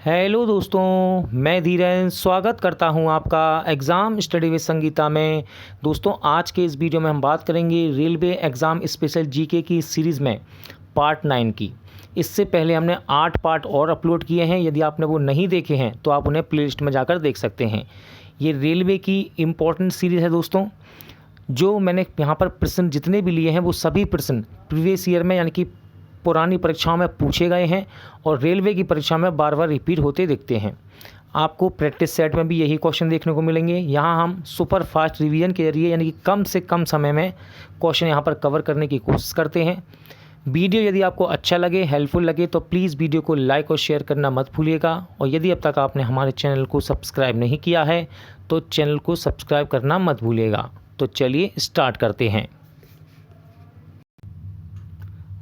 Hello दोस्तों, मैं धीरेन स्वागत करता हूं आपका एग्ज़ाम स्टडी विद संगीता में। दोस्तों, आज के इस वीडियो में हम बात करेंगे रेलवे एग्ज़ाम स्पेशल जीके की सीरीज़ में पार्ट 9 की। इससे पहले हमने 8 पार्ट और अपलोड किए हैं। यदि आपने वो नहीं देखे हैं तो आप उन्हें प्लेलिस्ट में जाकर देख सकते हैं। ये रेलवे की इम्पोर्टेंट सीरीज़ है दोस्तों। जो मैंने यहाँ पर प्रश्न जितने भी लिए हैं वो सभी प्रश्न प्रीवियस ईयर में यानी कि पुरानी परीक्षाओं में पूछे गए हैं और रेलवे की परीक्षा में बार बार रिपीट होते दिखते हैं। आपको प्रैक्टिस सेट में भी यही क्वेश्चन देखने को मिलेंगे। यहाँ हम सुपर फास्ट रिवीजन के जरिए यानी कि कम से कम समय में क्वेश्चन यहाँ पर कवर करने की कोशिश करते हैं। वीडियो यदि आपको अच्छा लगे, हेल्पफुल लगे तो प्लीज़ वीडियो को लाइक और शेयर करना मत भूलिएगा। और यदि अब तक आपने हमारे चैनल को सब्सक्राइब नहीं किया है तो चैनल को सब्सक्राइब करना मत भूलिएगा। तो चलिए स्टार्ट करते हैं।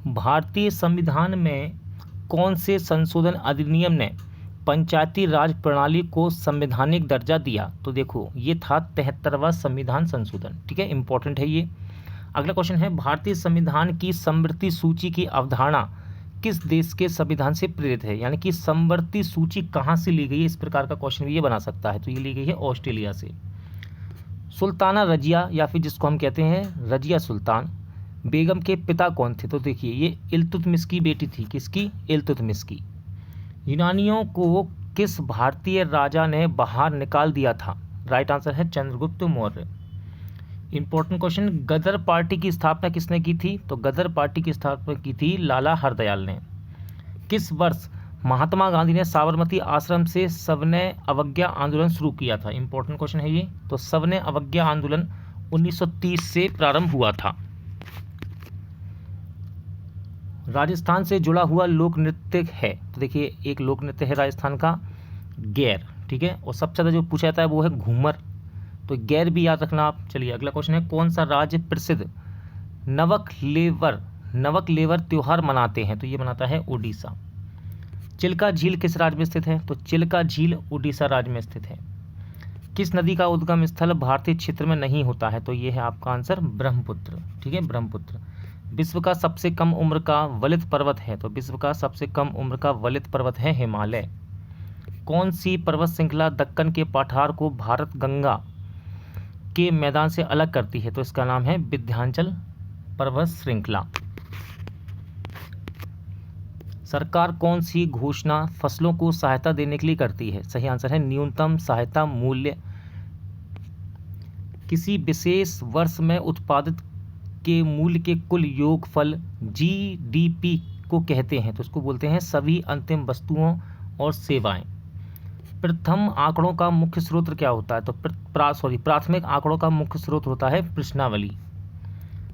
भारतीय संविधान में कौन से संशोधन अधिनियम ने पंचायती राज प्रणाली को संवैधानिक दर्जा दिया? तो देखो, ये था 73वां संविधान संशोधन। ठीक है, इंपॉर्टेंट है ये। अगला क्वेश्चन है, भारतीय संविधान की समवर्ती सूची की अवधारणा किस देश के संविधान से प्रेरित है? यानी कि समवर्ती सूची कहाँ से ली गई है, इस प्रकार का क्वेश्चन भी ये बना सकता है। तो ये ली गई है ऑस्ट्रेलिया से। सुल्ताना रजिया या फिर जिसको हम कहते हैं रजिया सुल्तान बेगम के पिता कौन थे? तो देखिए, ये इल्तुतमिश की बेटी थी। किसकी? इल्तुतमिश की। यूनानियों को किस भारतीय राजा ने बाहर निकाल दिया था? राइट आंसर है चंद्रगुप्त मौर्य। इंपॉर्टेंट क्वेश्चन, गदर पार्टी की स्थापना किसने की थी? तो गदर पार्टी की स्थापना की थी लाला हरदयाल ने। किस वर्ष महात्मा गांधी ने साबरमती आश्रम से सविनय अवज्ञा आंदोलन शुरू किया था? इंपॉर्टेंट क्वेश्चन है ये। तो सविनय अवज्ञा आंदोलन 1930 से प्रारंभ हुआ था। राजस्थान से जुड़ा हुआ लोक नृत्य है? तो देखिए, एक लोक नृत्य है राजस्थान का गैर। ठीक है, और सबसे ज़्यादा जो पूछा जाता है वो है घूमर। तो गैर भी याद रखना आप। चलिए, अगला क्वेश्चन है, कौन सा राज्य प्रसिद्ध नवक लेवर त्योहार मनाते हैं? तो ये मनाता है उड़ीसा। चिल्का झील किस राज्य में स्थित है? तो चिल्का झील उड़ीसा राज्य में स्थित है। किस नदी का उद्गम स्थल भारतीय क्षेत्र में नहीं होता है? तो ये है आपका आंसर ब्रह्मपुत्र। ठीक है, ब्रह्मपुत्र। विश्व का सबसे कम उम्र का वलित पर्वत है? तो विश्व का सबसे कम उम्र का वलित पर्वत है हिमालय। कौन सी पर्वत श्रृंखला दक्कन के पठार को भारत गंगा के मैदान से अलग करती है? तो इसका नाम है विंध्याचल पर्वत श्रृंखला। सरकार कौन सी घोषणा फसलों को सहायता देने के लिए करती है? सही आंसर है न्यूनतम सहायता मूल्य। किसी विशेष वर्ष में उत्पादित के मूल्य के कुल योगफल जीडीपी को कहते हैं? तो इसको बोलते हैं सभी अंतिम वस्तुओं और सेवाएं। प्रथम आंकड़ों का मुख्य स्रोत क्या होता है? तो प्राथमिक आंकड़ों का मुख्य स्रोत होता है प्रश्नावली।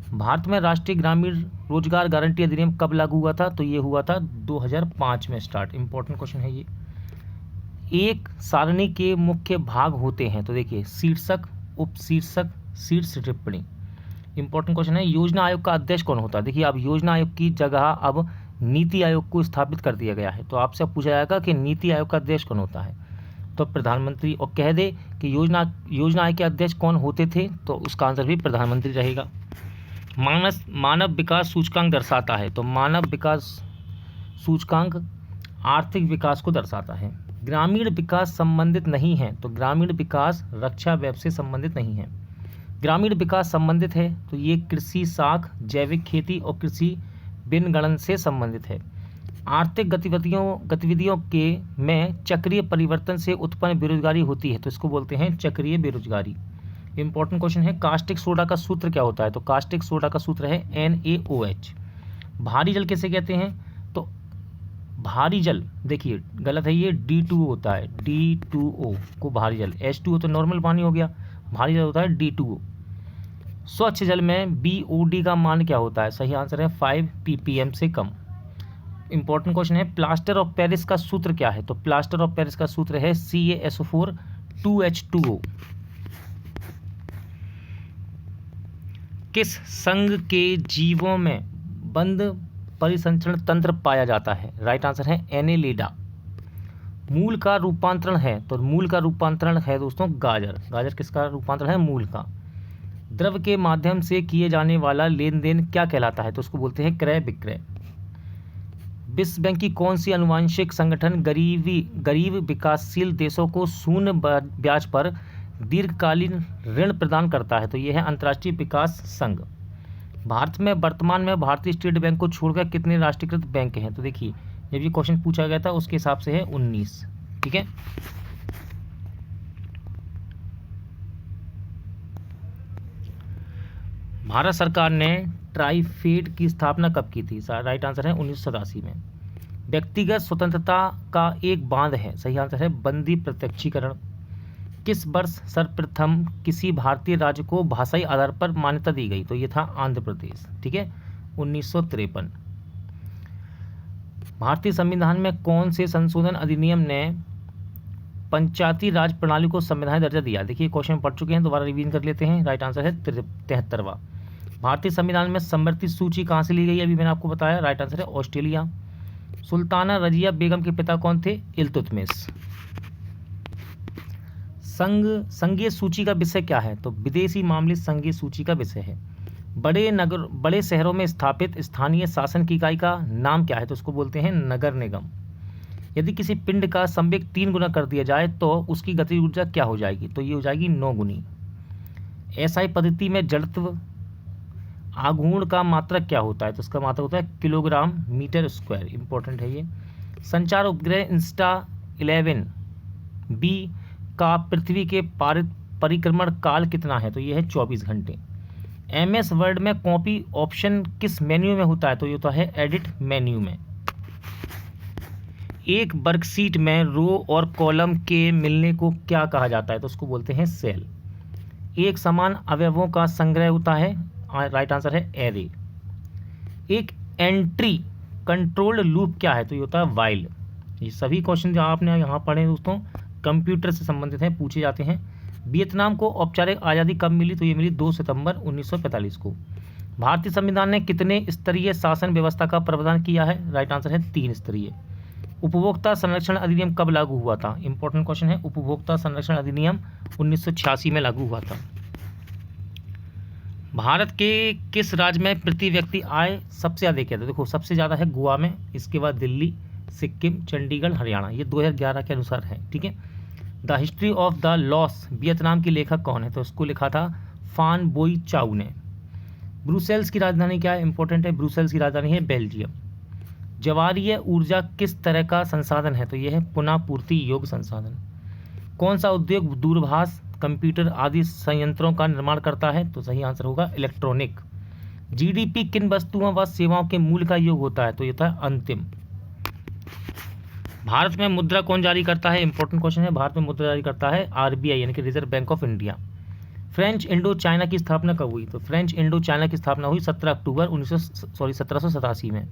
भारत में राष्ट्रीय ग्रामीण रोजगार गारंटी अधिनियम कब लागू हुआ था? तो ये हुआ था 2005 में स्टार्ट। इंपॉर्टेंट क्वेश्चन है ये। एक सारणी के मुख्य भाग होते हैं? तो देखिए, शीर्षक, उपशीर्षक, शीर्ष टिप्पणी। इंपॉर्टेंट क्वेश्चन है, योजना आयोग का अध्यक्ष कौन होता है? देखिए, अब योजना आयोग की जगह अब नीति आयोग को स्थापित कर दिया गया है। तो आपसे अब पूछा जाएगा कि नीति आयोग का अध्यक्ष कौन होता है? तो प्रधानमंत्री। और कह दे कि योजना आयोग के अध्यक्ष कौन होते थे? तो उसका आंसर भी प्रधानमंत्री रहेगा। मानव विकास सूचकांक दर्शाता है? तो मानव विकास सूचकांक आर्थिक विकास को दर्शाता है। ग्रामीण विकास संबंधित नहीं है? तो ग्रामीण विकास रक्षा व्यय से संबंधित नहीं है। ग्रामीण विकास संबंधित है? तो ये कृषि साख, जैविक खेती और कृषि विपणन से संबंधित है। आर्थिक गतिविधियों के में चक्रीय परिवर्तन से उत्पन्न बेरोजगारी होती है? तो इसको बोलते हैं चक्रीय बेरोजगारी। इंपॉर्टेंट क्वेश्चन है, कास्टिक सोडा का सूत्र क्या होता है? तो कास्टिक सोडा का सूत्र है NaOH। भारी जल किसे कहते हैं? तो भारी जल, देखिए गलत है, ये D2O होता है। D2O को भारी जल, H2O तो नॉर्मल पानी हो गया, भारी जल होता है D2O। स्वच्छ जल में BOD का मान क्या होता है? सही आंसर है 5 ppm से कम। इंपॉर्टेंट क्वेश्चन है, प्लास्टर ऑफ पेरिस का सूत्र क्या है? तो प्लास्टर ऑफ पेरिस का सूत्र है CaSO4 2H2O। किस संघ के जीवों में बंद परिसंचरण तंत्र पाया जाता है? राइट आंसर है एनेलिडा। मूल का रूपांतरण है? तो मूल का रूपांतरण है दोस्तों गाजर। गाजर किसका रूपांतरण है? मूल का। द्रव्य के माध्यम से किए जाने वाला लेन देन क्या कहलाता है? तो उसको बोलते हैं क्रय विक्रय। विश्व बैंक की कौन सी आनुवंशिक संगठन गरीब विकासशील देशों को शून्य ब्याज पर दीर्घकालीन ऋण प्रदान करता है? तो यह है अंतर्राष्ट्रीय विकास संघ। भारत में वर्तमान में भारतीय स्टेट बैंक को छोड़कर कितने राष्ट्रीयकृत बैंक हैं? तो देखिए जब ये क्वेश्चन पूछा गया था उसके हिसाब से है 19। ठीक है, भारत सरकार ने ट्राइफेड की स्थापना कब की थी? राइट आंसर है 1987 में। व्यक्तिगत स्वतंत्रता का एक बांध है, सही आंसर है बंदी प्रत्यक्षीकरण। किस वर्ष सर्वप्रथम किसी भारतीय राज्य को भाषाई आधार पर मान्यता दी गई? तो ये था आंध्र प्रदेश। ठीक है, 1953। भारतीय संविधान में कौन से संशोधन अधिनियम ने पंचायती राज प्रणाली को संवैधानिक दर्जा दिया? देखिए क्वेश्चन पढ़ चुके हैं, दोबारा रिवीजन कर लेते हैं। राइट आंसर है 73वां। भारतीय संविधान में समवर्ती सूची कहाँ से ली गई? अभी मैंने आपको बताया। राइट आंसर है ऑस्ट्रेलिया। सुल्ताना रजिया बेगम के पिता कौन थे? इल्तुतमिश। संघीय सूची का विषय क्या है? तो विदेशी मामले संघीय सूची का विषय है। बड़े शहरों में स्थापित स्थानीय शासन की इकाई का नाम क्या है? तो उसको बोलते हैं नगर निगम। यदि किसी पिंड का संवेग 3 गुना कर दिया जाए तो उसकी गतिज ऊर्जा क्या हो जाएगी? तो ये हो जाएगी 9 गुनी। एसआई पद्धति में जड़त्व आघूर्ण का मात्रक क्या होता है? तो उसका मात्रक होता है किलोग्राम मीटर स्क्वायर। इंपॉर्टेंट है ये। संचार उपग्रह इंस्टा-11B का पृथ्वी के परिक्रमण काल कितना है? तो ये है 24 घंटे। MS वर्ड में कॉपी ऑप्शन किस मेन्यू में होता है? तो ये होता है एडिट मेन्यू में। एक वर्कशीट में रो और कॉलम के मिलने को क्या कहा जाता है? तो उसको बोलते हैं सेल। एक समान अवयवों का संग्रह होता है। राइट आंसर है एरे। एक एंट्री कंट्रोल्ड लूप क्या है? तो ये होता है वाइल। ये सभी क्वेश्चन जो आपने यहाँ पढ़े दोस्तों कंप्यूटर से संबंधित हैं, पूछे जाते हैं। वियतनाम को औपचारिक आज़ादी कब मिली? तो ये मिली 2 सितंबर 1945 को। भारतीय संविधान ने कितने स्तरीय शासन व्यवस्था का प्रावधान किया है? राइट आंसर है 3 स्तरीय। उपभोक्ता संरक्षण अधिनियम कब लागू हुआ था? इंपॉर्टेंट क्वेश्चन है। उपभोक्ता संरक्षण अधिनियम 1986 में लागू हुआ था। भारत के किस राज्य में प्रति व्यक्ति आय सबसे ज़्यादा क्या था? देखो सबसे ज़्यादा है गोवा में, इसके बाद दिल्ली, सिक्किम, चंडीगढ़, हरियाणा। ये 2011 के अनुसार है। ठीक है। The history of the loss Vietnam की लेखक कौन है? तो उसको लिखा था फान बोई चाउ ने। ब्रुसेल्स की राजधानी क्या है? इंपॉर्टेंट है, ब्रुसेल्स की राजधानी है बेल्जियम। ज्वारीय ऊर्जा किस तरह का संसाधन है? तो यह है पुनः पूर्ति योग्य संसाधन। कौन सा उद्योग दूरभाष, कंप्यूटर आदि संयंत्रों का निर्माण करता है? तो सही आंसर होगा इलेक्ट्रॉनिक। जीडीपी किन वस्तुओं व सेवाओं के मूल्य का योग होता है? तो यह था अंतिम। भारत में मुद्रा कौन जारी करता है? इंपॉर्टेंट क्वेश्चन है। भारत में मुद्रा जारी करता है आरबीआई यानी कि reserve bank of India. French Indo China की स्थापना कब हुई? तो फ्रेंच इंडो चाइना की स्थापना हुई 17 अक्टूबर 1787 में।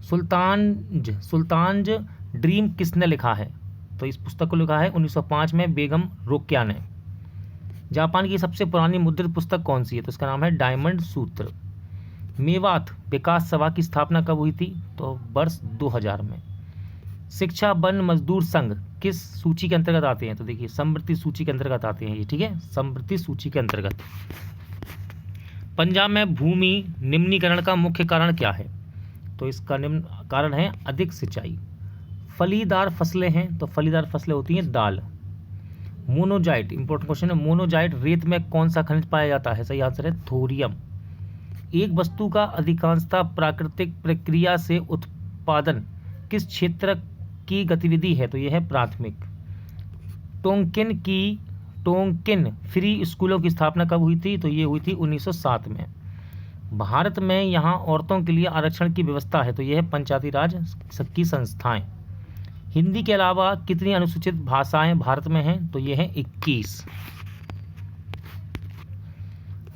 सुल्तानज ड्रीम किसने लिखा है? तो इस पुस्तक को लिखा है 1905 में बेगम रोकेया ने। जापान की सबसे पुरानी मुद्रित पुस्तक कौन सी है? तो इसका नाम है डायमंड सूत्र। मेवात विकास सभा की स्थापना कब हुई थी? तो वर्ष 2000 में। शिक्षा वन मजदूर संघ किस सूची के अंतर्गत आते हैं? तो देखिए समृद्धि सूची के अंतर्गत आते हैं ये। ठीक है, समृद्धि सूची के अंतर्गत। पंजाब में भूमि निम्नीकरण का मुख्य कारण क्या है? तो इसका निम्न कारण है अधिक सिंचाई। फलीदार फसलें हैं, तो फलीदार फसलें होती हैं दाल। मोनोजाइट, इंपॉर्टेंट क्वेश्चन है। मोनोजाइट रेत में कौन सा खनिज पाया जाता है? सही आंसर है थोरियम। एक वस्तु का अधिकांशतः प्राकृतिक प्रक्रिया से उत्पादन किस क्षेत्र की गतिविधि है? तो यह है प्राथमिक। टोंकिन फ्री स्कूलों की स्थापना कब हुई थी? तो ये हुई थी 1907 में। भारत में यहाँ औरतों के लिए आरक्षण की व्यवस्था है, तो यह है पंचायती राज की संस्थाएं। हिंदी के अलावा कितनी अनुसूचित भाषाएं भारत में हैं? तो यह है 21।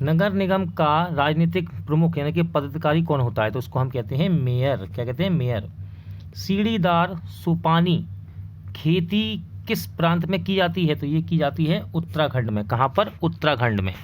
नगर निगम का राजनीतिक प्रमुख यानी कि पदाधिकारी कौन होता है? तो उसको हम कहते हैं मेयर। क्या कहते हैं? मेयर। सीढ़ीदार सुपानी खेती किस प्रांत में की जाती है? तो ये की जाती है उत्तराखंड में। कहाँ पर? उत्तराखंड में।